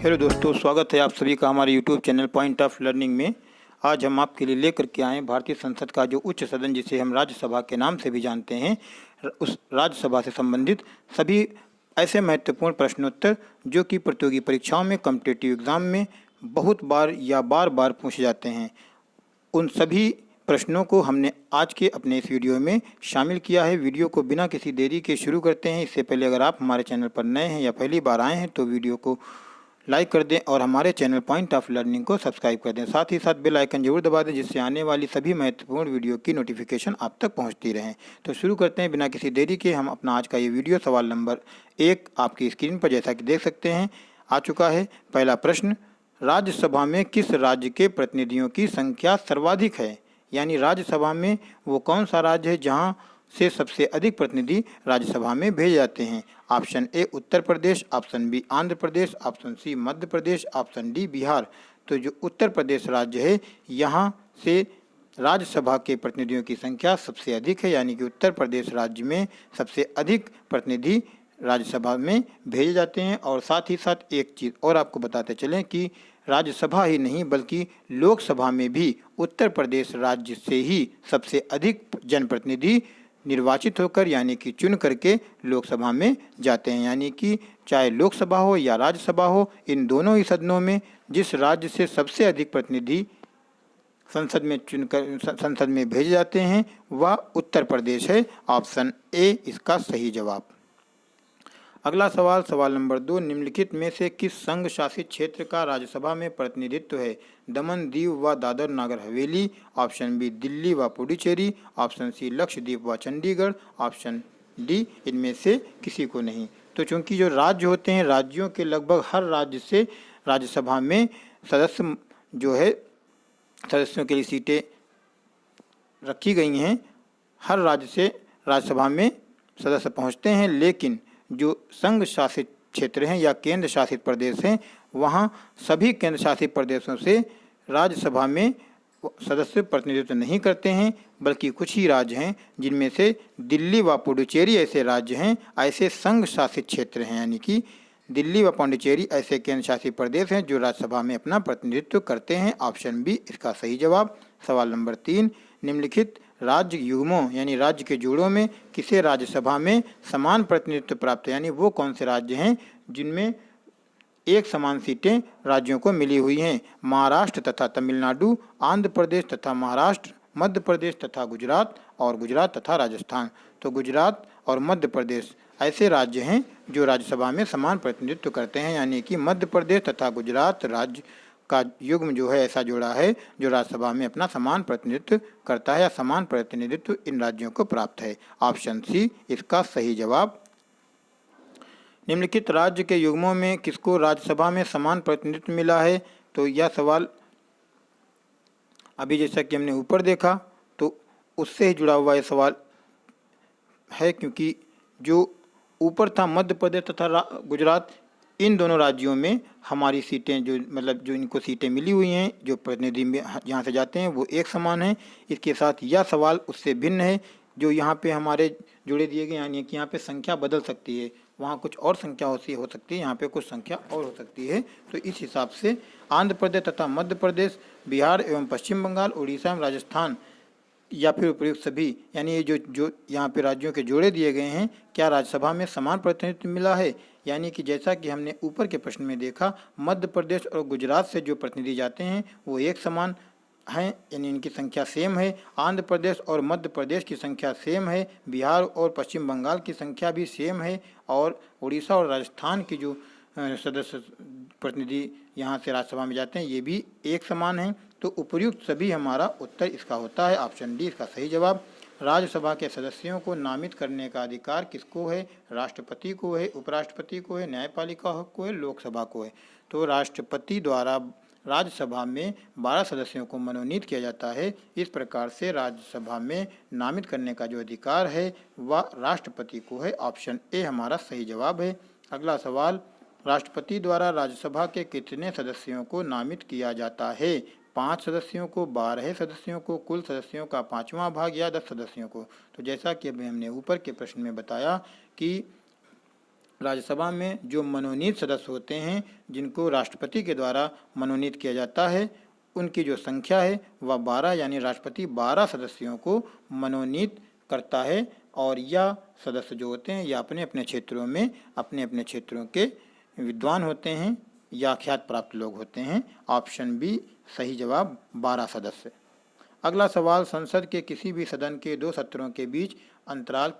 Hello दोस्तों, स्वागत है आप सभी का हमारे YouTube channel point of learning में। आज हम आपके लिए लेकर के आए हैं भारतीय संसद का जो उच्च सदन, जिसे हम राज्यसभा के नाम से भी जानते हैं, उस राज्यसभा से संबंधित सभी ऐसे महत्वपूर्ण प्रश्नोत्तर जो कि प्रतियोगी परीक्षाओं में, कॉम्पिटिटिव एग्जाम में बहुत बार या बार बार पूछे जाते हैं। उन सभी प्रश्नों को हमने आज के अपने इस वीडियो में शामिल किया है। वीडियो को बिना किसी देरी के शुरू करते हैं। इससे पहले अगर आप हमारे चैनल पर नए हैं या पहली बार आए हैं तो वीडियो को लाइक कर दें और हमारे चैनल पॉइंट ऑफ लर्निंग को सब्सक्राइब कर दें। साथ ही साथ बेल आइकन जरूर दबा दें, जिससे आने वाली सभी महत्वपूर्ण वीडियो की नोटिफिकेशन आप तक पहुंचती रहे। तो शुरू करते हैं बिना किसी देरी के। हम अपना आज का ये वीडियो सवाल नंबर 1 आपकी स्क्रीन पर जैसा कि देख सकते हैं आ चुका है। पहला प्रश्न, राज्यसभा में किस राज्य के प्रतिनिधियों की संख्या सर्वाधिक है? यानी राज्यसभा में वो कौन सा राज्य है जहां से सबसे अधिक प्रतिनिधि राज्यसभा में भेजे जाते हैं? Option A Uttar Pradesh, option B Andhra Pradesh, option C Madhya Pradesh, option D Bihar. तो जो उत्तर प्रदेश राज्य है, यहाँ से राज्यसभा के प्रतिनिधियों की संख्या सबसे अधिक है, यानी कि उत्तर प्रदेश राज्य में सबसे अधिक प्रतिनिधि राज्यसभा में भेजे जाते हैं। और साथ ही साथ एक चीज़ और आपको बताते चलें कि राज्यसभा ही नहीं बल्कि लोकसभा में भी उत्तर प्रदेश राज्य से ही सबसे अधिक जनप्रतिनिधि निर्वाचित होकर यानी कि चुन करके लोकसभा में जाते हैं। यानी कि चाहे लोकसभा हो या राज्यसभा हो, इन दोनों ही सदनों में जिस राज्य से सबसे अधिक प्रतिनिधि संसद में भेजे जाते हैं वह उत्तर प्रदेश है। ऑप्शन ए इसका सही जवाब। अगला सवाल, सवाल नंबर 2, निम्नलिखित में से किस संघ शासित क्षेत्र का राज्यसभा में प्रतिनिधित्व है? दमन, दीव व दादर नागर हवेली, ऑप्शन बी दिल्ली व पुडुचेरी, ऑप्शन सी लक्षद्वीप व चंडीगढ़, ऑप्शन डी इनमें से किसी को नहीं। तो चूंकि जो राज्य होते हैं, राज्यों के लगभग हर राज्य से राज्यसभा में सदस्य जो है सदस्यों के लिए सीटें रखी गई हैं। हर राज्य से राज्यसभा में सदस्य पहुँचते हैं, लेकिन जो संघ शासित क्षेत्र हैं या केंद्र शासित प्रदेश हैं, वहाँ सभी केंद्र शासित प्रदेशों से राज्यसभा में सदस्य प्रतिनिधित्व नहीं करते हैं, बल्कि कुछ ही राज्य हैं जिनमें से दिल्ली व पुडुचेरी ऐसे राज्य हैं, ऐसे संघ शासित क्षेत्र हैं। यानी कि दिल्ली व पुडुचेरी ऐसे केंद्र शासित प्रदेश हैं जो राज्यसभा में अपना प्रतिनिधित्व करते हैं। ऑप्शन बी इसका सही जवाब। सवाल नंबर 3, निम्नलिखित राज्य युग्मों यानी राज्य के जोड़ों में किसे राज्यसभा में समान प्रतिनिधित्व प्राप्त है? यानी वो कौन से राज्य हैं जिनमें एक समान सीटें राज्यों को मिली हुई हैं? महाराष्ट्र तथा तमिलनाडु, आंध्र प्रदेश तथा महाराष्ट्र, मध्य प्रदेश तथा गुजरात और गुजरात तथा राजस्थान। तो गुजरात और मध्य प्रदेश ऐसे राज्य हैं जो राज्यसभा में समान प्रतिनिधित्व करते हैं। यानी कि मध्य प्रदेश तथा गुजरात राज्य का युग्म जो है ऐसा जोड़ा है जो राज्यसभा में अपना समान प्रतिनिधित्व करता है या समान प्रतिनिधित्व इन राज्यों को प्राप्त है। ऑप्शन सी इसका सही जवाब। निम्नलिखित राज्य के युग्मों में किसको राज्यसभा में समान प्रतिनिधित्व मिला है? तो यह सवाल अभी जैसा कि हमने ऊपर देखा तो उससे ही जुड़ा हुआ यह सवाल है, क्योंकि जो ऊपर था मध्य प्रदेश तथा गुजरात, इन दोनों राज्यों में हमारी सीटें जो इनको सीटें मिली हुई हैं, जो प्रतिनिधि यहाँ से जाते हैं वो एक समान है। इसके साथ यह सवाल उससे भिन्न है जो यहाँ पे हमारे जुड़े दिए गए, यानी कि यहाँ पे संख्या बदल सकती है। वहाँ कुछ और संख्या हो सकती है, यहाँ पे कुछ संख्या और हो सकती है। तो इस हिसाब से आंध्र प्रदेश तथा मध्य प्रदेश, बिहार एवं पश्चिम बंगाल, उड़ीसा एवं राजस्थान या फिर उपयुक्त सभी, यानी ये जो यहाँ पे राज्यों के जोड़े दिए गए हैं, क्या राज्यसभा में समान प्रतिनिधित्व मिला है? यानी कि जैसा कि हमने ऊपर के प्रश्न में देखा, मध्य प्रदेश और गुजरात से जो प्रतिनिधि जाते हैं वो एक समान हैं, यानी इनकी संख्या सेम है। आंध्र प्रदेश और मध्य प्रदेश की संख्या सेम है, बिहार और पश्चिम बंगाल की संख्या भी सेम है, और उड़ीसा और राजस्थान की जो सदस्य प्रतिनिधि यहाँ से राज्यसभा में जाते हैं ये भी एक समान हैं। तो उपर्युक्त सभी हमारा उत्तर इसका होता है। ऑप्शन डी इसका सही जवाब। राज्यसभा के सदस्यों को नामित करने का अधिकार किसको है? राष्ट्रपति को है, उपराष्ट्रपति को है, न्यायपालिका को है, लोकसभा को है। तो राष्ट्रपति द्वारा राज्यसभा में 12 सदस्यों को मनोनीत किया जाता है। इस प्रकार से राज्यसभा में नामित करने का जो अधिकार है वह राष्ट्रपति को है। ऑप्शन ए हमारा सही जवाब है। अगला सवाल, राष्ट्रपति द्वारा राज्यसभा के कितने सदस्यों को नामित किया जाता है? 5 सदस्यों को, 12 सदस्यों को, कुल सदस्यों का 5वां भाग या 10 सदस्यों को? तो जैसा कि अभी हमने ऊपर के प्रश्न में बताया कि राज्यसभा में जो मनोनीत सदस्य होते हैं, जिनको राष्ट्रपति के द्वारा मनोनीत किया जाता है, उनकी जो संख्या है वह 12, यानी राष्ट्रपति 12 सदस्यों को मनोनीत करता है। और यह सदस्य जो होते हैं यह अपने अपने क्षेत्रों में अपने अपने क्षेत्रों के विद्वान होते हैं या ख्यात प्राप्त लोग होते हैं। ऑप्शन बी सही जवाब, 12 सदस्य। अगला सवाल, संसद के किसी भी सदन के 2 सत्रों के बीच अंतराल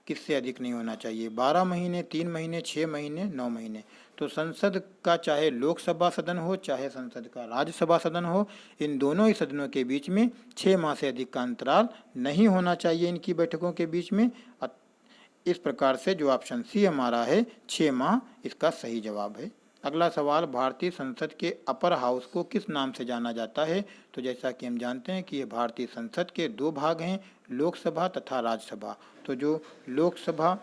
किससे अधिक नहीं होना चाहिए? 12 महीने, 3 महीने, 6 महीने, 9 महीने। तो संसद का चाहे लोकसभा सदन हो चाहे संसद का राज्यसभा सदन हो, इन दोनों ही सदनों के बीच में 6 माह से अधिक का अंतराल नहीं होना चाहिए इनकी बैठकों के बीच में। इस प्रकार से जो ऑप्शन सी हमारा है 6 माह, इसका सही जवाब है। अगला सवाल, भारतीय संसद के अपर हाउस को किस नाम से जाना जाता है? तो जैसा कि हम जानते हैं कि ये भारतीय संसद के 2 भाग हैं, लोकसभा तथा राज्यसभा। तो जो लोकसभा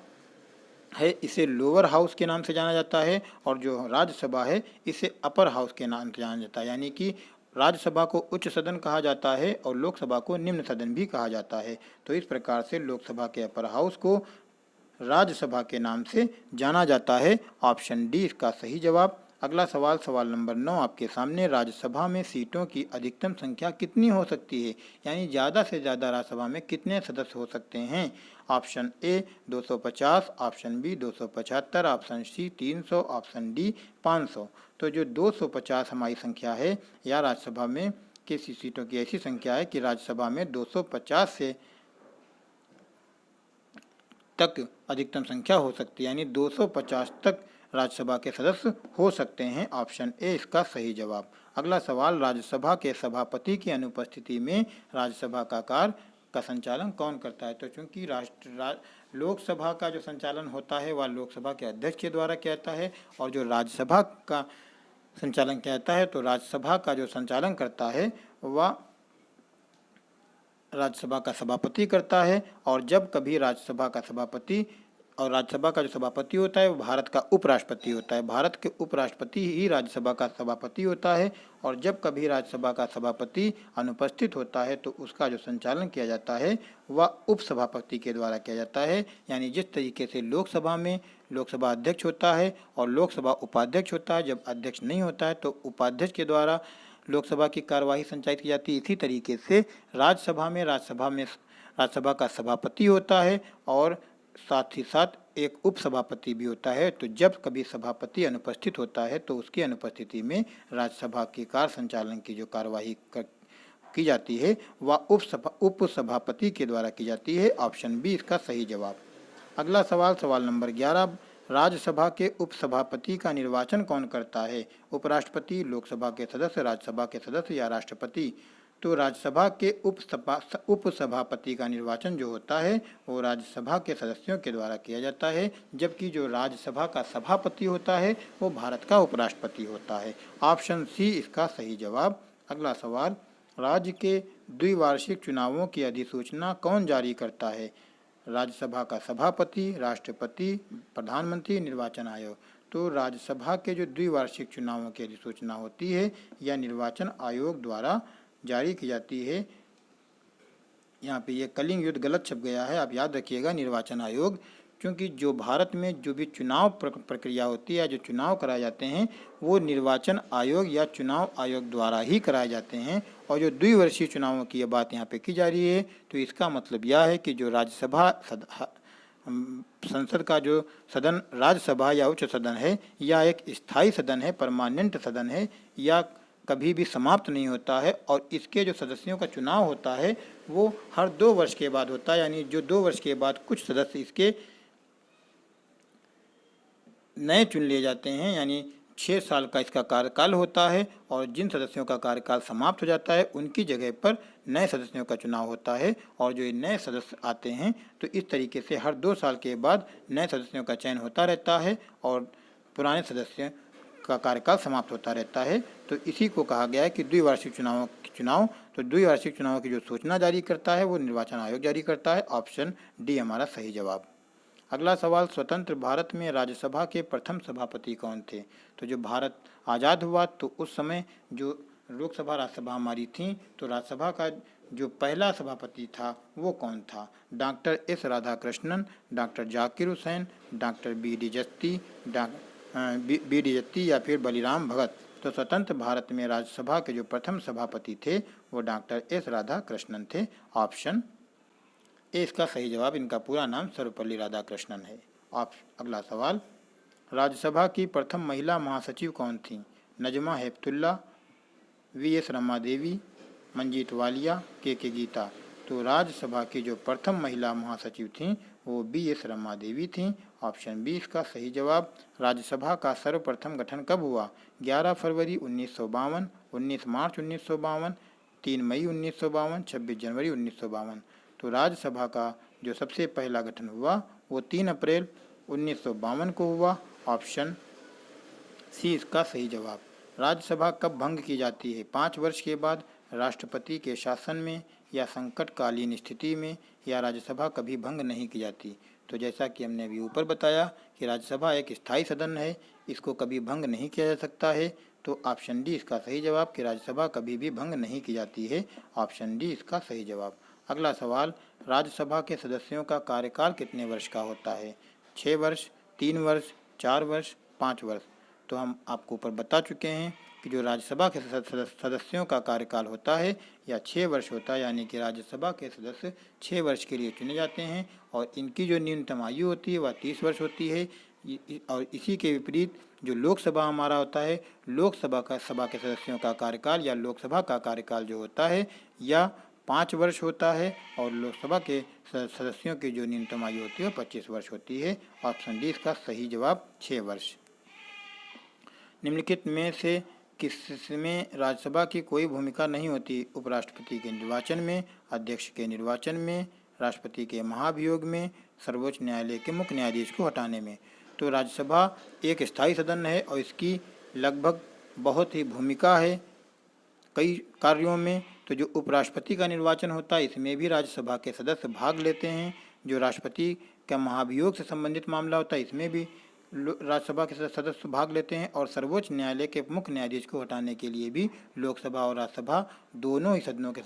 है इसे लोअर हाउस के नाम से जाना जाता है और जो राज्यसभा है इसे अपर हाउस के नाम से जाना जाता है, यानी कि राज्यसभा को उच्च सदन कहा जाता है और लोकसभा को निम्न सदन भी कहा जाता है। तो इस प्रकार से लोकसभा के अपर हाउस को राज्यसभा के नाम से जाना जाता है। ऑप्शन डी इसका सही जवाब। अगला सवाल, सवाल नंबर 9 आपके सामने, राज्यसभा में सीटों की अधिकतम संख्या कितनी हो सकती है? यानी ज़्यादा से ज़्यादा राज्यसभा में कितने सदस्य हो सकते हैं? Option A 250, option B 275, option C 300, option D 500। तो जो 250 हमारी संख्या है, या राज्यसभा में किसी सीटों की ऐसी संख्या है कि राज्यसभा में 250 से तक अधिकतम संख्या हो सकती है, यानी 250 तक राज्यसभा के सदस्य हो सकते हैं। ऑप्शन ए इसका सही जवाब। अगला सवाल, राज्यसभा के सभापति की अनुपस्थिति में राज्यसभा का कार्य का संचालन कौन करता है? तो चूंकि लोकसभा का जो संचालन होता है वह लोकसभा के अध्यक्ष के द्वारा किया जाता है, और जो राज्यसभा का संचालन किया जाता है तो राज्यसभा का जो संचालन करता है वह राज्यसभा का सभापति करता है। और जब कभी राज्यसभा का सभापति और राज्यसभा का जो सभापति होता है वो भारत का उपराष्ट्रपति होता है, भारत के उपराष्ट्रपति ही राज्यसभा का सभापति होता है। और जब कभी राज्यसभा का सभापति अनुपस्थित होता है तो उसका जो संचालन किया जाता है वह उपसभापति के द्वारा किया जाता है। यानी जिस तरीके से लोकसभा में लोकसभा अध्यक्ष होता है और लोकसभा उपाध्यक्ष होता है, जब अध्यक्ष नहीं होता है तो उपाध्यक्ष के द्वारा लोकसभा की कार्यवाही संचालित की जाती है, इसी तरीके से राज्यसभा में राज्यसभा का सभापति होता है और साथ ही साथ एक उपसभापति भी होता है। तो जब कभी सभापति अनुपस्थित होता है तो उसकी अनुपस्थिति में राज्यसभा की कार्य संचालन की जो कार्यवाही की जाती है वह उपसभापति के द्वारा की जाती है। ऑप्शन बी इसका सही जवाब। अगला सवाल, सवाल नंबर 11, राज्यसभा के उपसभापति का निर्वाचन कौन करता है? उपराष्ट्रपति, लोकसभा के सदस्य, राज्यसभा के सदस्य या राष्ट्रपति? तो राज्यसभा के उपसभापति का निर्वाचन जो होता है वो राज्यसभा के सदस्यों के द्वारा किया जाता है, जबकि जो राज्यसभा का सभापति होता है वो भारत का उपराष्ट्रपति होता है। ऑप्शन सी इसका सही जवाब। अगला सवाल, राज्य के द्विवार्षिक चुनावों की अधिसूचना कौन जारी करता है? राज्यसभा का सभापति, राष्ट्रपति, प्रधानमंत्री, निर्वाचन आयोग? तो राज्यसभा के जो द्विवार्षिक चुनावों की अधिसूचना होती है यह निर्वाचन आयोग द्वारा जारी की जाती है। यहाँ पे ये कलिंग युद्ध गलत छप गया है, आप याद रखिएगा, निर्वाचन आयोग। क्योंकि जो भारत में जो भी चुनाव प्रक्रिया होती है, जो चुनाव कराए जाते हैं वो निर्वाचन आयोग या चुनाव आयोग द्वारा ही कराए जाते हैं। और जो द्विवर्षीय चुनावों की ये बात यहाँ पे की जा रही है तो इसका मतलब यह है कि जो राज्यसभा संसद का जो सदन राज्यसभा या उच्च सदन है या एक स्थायी सदन है, परमानेंट सदन है, या कभी भी समाप्त नहीं होता है। और इसके जो सदस्यों का चुनाव होता है वो हर 2 वर्ष के बाद होता है, यानी जो 2 वर्ष के बाद कुछ सदस्य इसके नए चुन लिए जाते हैं, यानी 6 साल का इसका कार्यकाल होता है। और जिन सदस्यों का कार्यकाल समाप्त हो जाता है उनकी जगह पर नए सदस्यों का चुनाव होता है। और जो नए सदस्य आते हैं तो इस तरीके से हर 2 साल के बाद नए सदस्यों का चयन होता रहता है और पुराने सदस्य का कार्यकाल समाप्त होता रहता है। तो इसी को कहा गया है कि द्विवार्षिक चुनाव। तो द्विवार्षिक चुनाव की जो सूचना जारी करता है वो निर्वाचन आयोग जारी करता है। ऑप्शन डी हमारा सही जवाब। अगला सवाल, स्वतंत्र भारत में राज्यसभा के प्रथम सभापति कौन थे? तो जो भारत आज़ाद हुआ तो उस समय जो लोकसभा राज्यसभा हमारी थी तो राज्यसभा का जो पहला सभापति था वो कौन था? Doctor S Radhakrishnan, doctor Zakir Hussain, doctor B D Jatti या फिर बलिराम भगत। तो स्वतंत्र भारत में राज्यसभा के जो प्रथम सभापति थे वो डॉक्टर एस राधाकृष्णन थे। ऑप्शन ए इसका सही जवाब। इनका पूरा नाम सर्वपल्ली राधाकृष्णन है। अगला सवाल, राज्यसभा की प्रथम महिला महासचिव कौन थी? नजमा हेपतुल्ला, वी एस रमा देवी, मंजीत वालिया, के गीता। तो राज्यसभा की जो प्रथम महिला महासचिव थीं वो बी एस रमा देवी थीं। ऑप्शन बी इसका सही जवाब। राज्यसभा का सर्वप्रथम गठन कब हुआ? 11 फरवरी 1952, 19 मार्च 1952, 3 मई 1952, 26 जनवरी 1952। तो राज्यसभा का जो सबसे पहला गठन हुआ वो 3 अप्रैल 1952 को हुआ। ऑप्शन सी इसका सही जवाब। राज्यसभा कब भंग की जाती है? 5 वर्ष के बाद, राष्ट्रपति के शासन में, या संकटकालीन स्थिति में, या राज्यसभा कभी भंग नहीं की जाती। तो जैसा कि हमने अभी ऊपर बताया कि राज्यसभा एक स्थायी सदन है, इसको कभी भंग नहीं किया जा सकता है। तो ऑप्शन डी इसका सही जवाब कि राज्यसभा कभी भी भंग नहीं की जाती है। ऑप्शन डी इसका सही जवाब। अगला सवाल, राज्यसभा के सदस्यों का कार्यकाल कितने वर्ष का होता है? 6 वर्ष, 3 वर्ष, 4 वर्ष, 5 वर्ष। तो हम आपको ऊपर बता चुके हैं कि जो राज्यसभा के सदस्यों का कार्यकाल होता है या 6 वर्ष होता है, यानी कि राज्यसभा के सदस्य 6 वर्ष के लिए चुने जाते हैं और इनकी जो न्यूनतम आयु होती है वह 30 वर्ष होती है। और इसी के विपरीत जो लोकसभा हमारा होता है, लोकसभा के सदस्यों का कार्यकाल या लोकसभा का कार्यकाल जो होता है या 5 वर्ष होता है और लोकसभा के सदस्यों की जो न्यूनतम आयु होती है 25 वर्ष होती है। ऑप्शन डी इसका सही जवाब 6 वर्ष। निम्नलिखित में से किसमें राज्यसभा की कोई भूमिका नहीं होती? उपराष्ट्रपति के निर्वाचन में, अध्यक्ष के निर्वाचन में, राष्ट्रपति के महाभियोग में, सर्वोच्च न्यायालय के मुख्य न्यायाधीश को हटाने में। तो राज्यसभा एक स्थायी सदन है और इसकी लगभग बहुत ही भूमिका है कई कार्यों में। तो जो उपराष्ट्रपति का निर्वाचन होता है इसमें भी राज्यसभा के सदस्य भाग लेते हैं। जो राष्ट्रपति का महाभियोग से संबंधित मामला होता है इसमें भी राज्यसभा के सदस्य भाग लेते हैं। और सर्वोच्च न्यायालय के मुख्य न्यायाधीश को हटाने के लिए भी लोकसभा और राज्यसभा दोनों ही सदनों के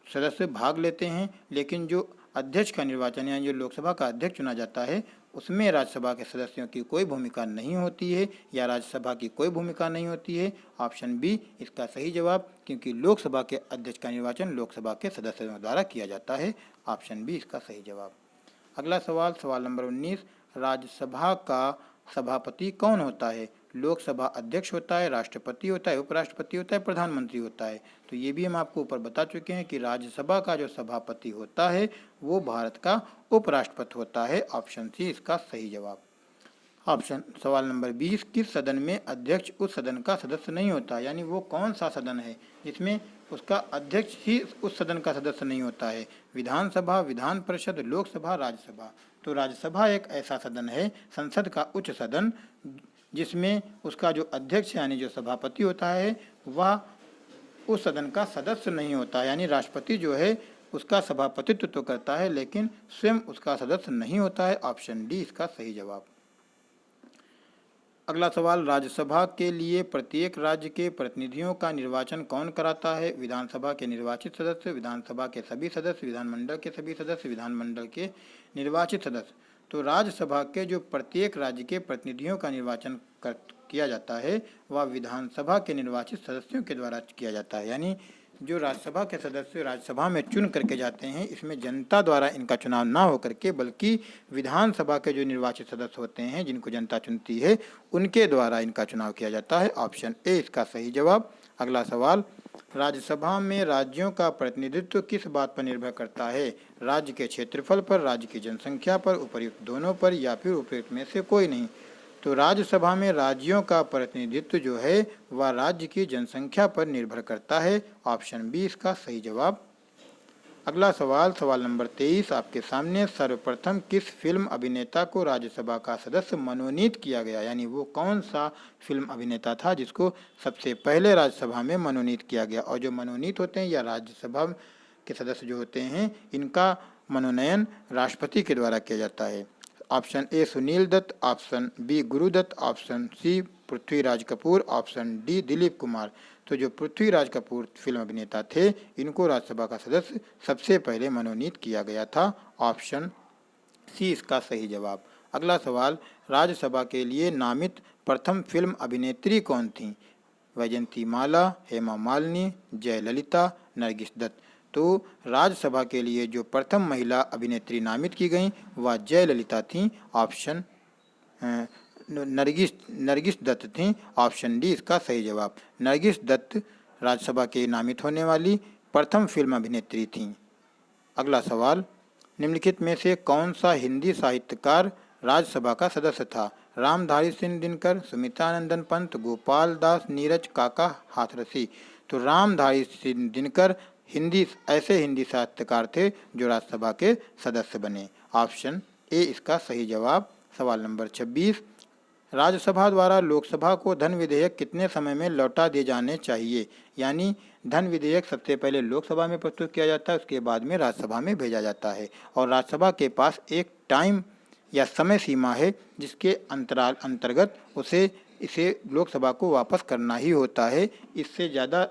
सदस्य भाग लेते हैं। लेकिन जो अध्यक्ष का निर्वाचन यानी जो लोकसभा का अध्यक्ष चुना जाता है उसमें राज्यसभा के सदस्यों की कोई भूमिका नहीं होती है या राज्यसभा की कोई भूमिका नहीं होती है। ऑप्शन बी इसका सही जवाब, क्योंकि लोकसभा के अध्यक्ष का निर्वाचन लोकसभा के सदस्यों द्वारा किया जाता है। ऑप्शन बी इसका सही जवाब। अगला सवाल, सवाल नंबर 19, राज्यसभा का सभापति कौन होता है? लोकसभा अध्यक्ष होता है, राष्ट्रपति होता है, उपराष्ट्रपति होता है, प्रधानमंत्री होता है। तो ये भी हम आपको ऊपर बता चुके हैं कि राज्यसभा का जो सभापति होता है वो भारत का उपराष्ट्रपति होता है। ऑप्शन सी इसका सही जवाब। सवाल नंबर 20, किस सदन में अध्यक्ष उस सदन का सदस्य नहीं होता? यानी वो कौन सा सदन है जिसमें उसका अध्यक्ष ही उस सदन का सदस्य नहीं होता है? विधानसभा, विधान परिषद, लोकसभा, राज्यसभा। तो राज्यसभा एक ऐसा सदन है, संसद का उच्च सदन, जिसमें उसका जो अध्यक्ष यानी जो सभापति होता है वह उस सदन का सदस्य नहीं होता। यानी राष्ट्रपति जो है उसका सभापतित्व तो करता है लेकिन स्वयं उसका सदस्य नहीं होता है। ऑप्शन डी इसका सही जवाब। अगला सवाल, राज्यसभा के लिए प्रत्येक राज्य के प्रतिनिधियों का निर्वाचन कौन कराता है? विधानसभा के निर्वाचित सदस्य, विधानसभा के सभी सदस्य, विधानमंडल के सभी सदस्य, विधानमंडल के निर्वाचित सदस्य। तो राज्यसभा के जो प्रत्येक राज्य के प्रतिनिधियों का निर्वाचन किया जाता है वह विधानसभा के निर्वाचित सदस्यों के द्वारा किया जाता है। यानी जो राज्यसभा के सदस्य राज्यसभा में चुन करके जाते हैं इसमें जनता द्वारा इनका चुनाव ना हो करके बल्कि विधानसभा के जो निर्वाचित सदस्य होते हैं जिनको जनता चुनती है उनके द्वारा इनका चुनाव किया जाता है। ऑप्शन ए इसका सही जवाब। अगला सवाल, राज्यसभा में राज्यों का प्रतिनिधित्व किस बात पर निर्भर करता है? राज्य के क्षेत्रफल पर, राज्य की जनसंख्या पर, उपर्युक्त दोनों पर, या फिर उपर्युक्त में से कोई नहीं। तो राज्यसभा में राज्यों का प्रतिनिधित्व जो है वह राज्य की जनसंख्या पर निर्भर करता है। ऑप्शन बी इसका सही जवाब। अगला सवाल, सवाल नंबर 23 आपके सामने, सर्वप्रथम किस फिल्म अभिनेता को राज्यसभा का सदस्य मनोनीत किया गया? यानी वो कौन सा फिल्म अभिनेता था जिसको सबसे पहले राज्यसभा में मनोनीत किया गया? और जो मनोनीत होते हैं या राज्यसभा के सदस्य जो होते हैं इनका मनोनयन राष्ट्रपति के द्वारा किया जाता है। Option A Sunil Dutt, option B Guru Dutt, option C Prithviraj Kapoor, option D Dilip Kumar. तो जो पृथ्वीराज कपूर फिल्म अभिनेता थे, इनको राज्यसभा का सदस्य सबसे पहले मनोनीत किया गया था। ऑप्शन सी इसका सही जवाब। अगला सवाल, राज्यसभा के लिए नामित प्रथम फिल्म अभिनेत्री कौन थी? वैजयंती माला, हेमा मालिनी, जयललिता, नरगिस दत्त। तो राज्यसभा के लिए जो प्रथम महिला अभिनेत्री नामित की गई वह जयललिता थी। ऑप्शन नरगिस दत्त थी। ऑप्शन डी इसका सही जवाब। नरगिस दत्त राज्यसभा के नामित होने वाली प्रथम फिल्म अभिनेत्री थी। अगला सवाल, निम्नलिखित में से कौन सा हिंदी साहित्यकार राज्यसभा का सदस्य था? रामधारी सिंह दिनकर, सुमित्रानंदन पंत, गोपाल दास, नीरज काका हाथरसी। तो रामधारी सिंह दिनकर ऐसे हिंदी साहित्यकार थे जो राज्यसभा के सदस्य बने। ऑप्शन ए इसका सही जवाब। सवाल नंबर 26, राज्यसभा द्वारा लोकसभा को धन विधेयक कितने समय में लौटा दिए जाने चाहिए? यानी धन विधेयक सबसे पहले लोकसभा में प्रस्तुत किया जाता है, उसके बाद में राज्यसभा में भेजा जाता है और राज्यसभा के पास एक टाइम या समय सीमा है जिसके अंतर्गत इसे लोकसभा को वापस करना ही होता है। इससे ज़्यादा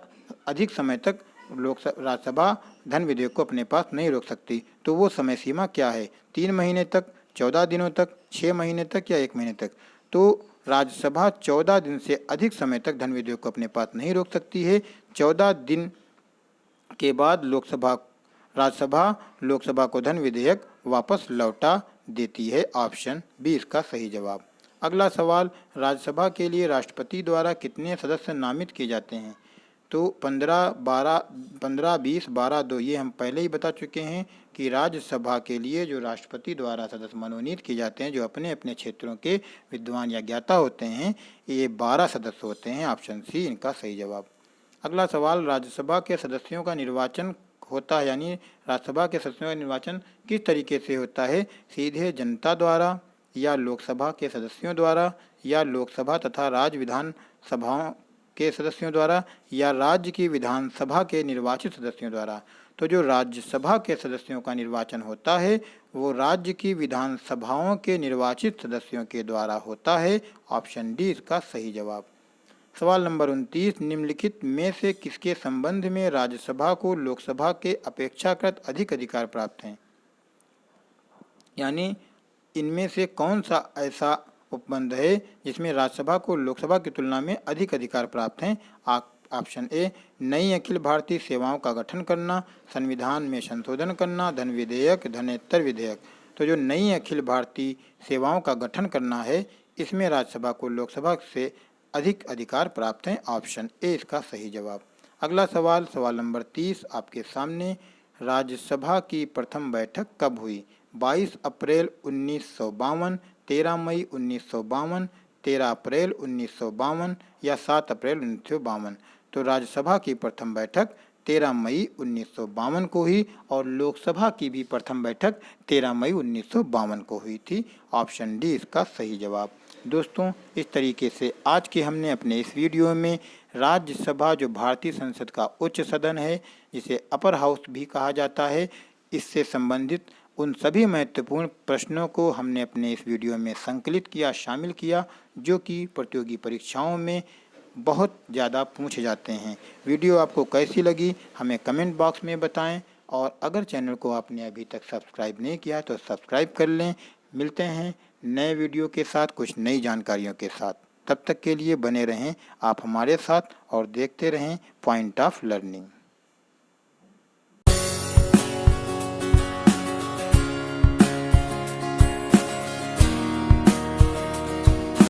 अधिक समय तक राज्यसभा धन विधेयक को अपने पास नहीं रोक सकती। तो वो समय सीमा क्या है? 3 महीने तक, 14 दिनों तक, 6 महीने तक या 1 महीने तक? तो राज्यसभा 14 दिन से अधिक समय तक धन विधेयक को अपने पास नहीं रोक सकती है। 14 दिन के बाद राज्यसभा लोकसभा को धन विधेयक वापस लौटा देती है। ऑप्शन बी इसका सही जवाब। अगला सवाल, राज्यसभा के लिए राष्ट्रपति द्वारा कितने सदस्य नामित किए जाते हैं? तो 15, 20, 12, 2 ये हम पहले ही बता चुके हैं कि राज्यसभा के लिए जो राष्ट्रपति द्वारा सदस्य मनोनीत किए जाते हैं, जो अपने अपने क्षेत्रों के विद्वान या ज्ञाता होते हैं, ये 12 सदस्य होते हैं। ऑप्शन सी इनका सही जवाब। अगला सवाल, राज्यसभा के सदस्यों का निर्वाचन होता है, यानी राज्यसभा के सदस्यों का निर्वाचन किस तरीके से होता है? सीधे जनता द्वारा या लोकसभा के सदस्यों द्वारा या लोकसभा तथा राज्य विधान सभाओं के सदस्यों द्वारा या राज्य की विधानसभा के निर्वाचित सदस्यों द्वारा? तो जो राज्यसभा के सदस्यों का निर्वाचन होता है वो राज्य की विधानसभाओं के निर्वाचित सदस्यों के द्वारा होता है। ऑप्शन डी इसका सही जवाब। सवाल नंबर 29, निम्नलिखित में से किसके संबंध में राज्यसभा को लोकसभा के अपेक्षाकृत अधिक अधिकार प्राप्त हैं? यानी इनमें से कौन सा ऐसा उपबंध है जिसमें राज्यसभा को लोकसभा की तुलना में अधिक अधिकार प्राप्त हैं? ऑप्शन ए, नई अखिल भारतीय सेवाओं का गठन करना, संविधान में संशोधन करना, धन विधेयक, धनेतर विधेयक। तो जो नई अखिल भारतीय सेवाओं का गठन करना है, इसमें राज्यसभा को लोकसभा से अधिक अधिकार प्राप्त हैं। ऑप्शन ए इसका सही जवाब। अगला सवाल, सवाल नंबर 30 आपके सामने, राज्यसभा की प्रथम बैठक कब हुई? 22 अप्रैल 1952, 13 मई 1952, 13 अप्रैल 1952 या 7 अप्रैल 1952। तो राज्यसभा की प्रथम बैठक 13 मई 1952 को हुई और लोकसभा की भी प्रथम बैठक 13 मई 1952 को हुई थी। ऑप्शन डी इसका सही जवाब। दोस्तों, इस तरीके से आज के हमने अपने इस वीडियो में राज्यसभा जो भारतीय संसद का उच्च सदन है, जिसे अपर हाउस भी कहा जाता है, इससे संबंधित उन सभी महत्वपूर्ण प्रश्नों को हमने अपने इस वीडियो में संकलित किया, शामिल किया, जो कि प्रतियोगी परीक्षाओं में बहुत ज़्यादा पूछे जाते हैं। वीडियो आपको कैसी लगी हमें कमेंट बॉक्स में बताएं और अगर चैनल को आपने अभी तक सब्सक्राइब नहीं किया तो सब्सक्राइब कर लें। मिलते हैं नए वीडियो के साथ, कुछ नई जानकारियों के साथ। तब तक के लिए बने रहें आप हमारे साथ और देखते रहें पॉइंट ऑफ लर्निंग।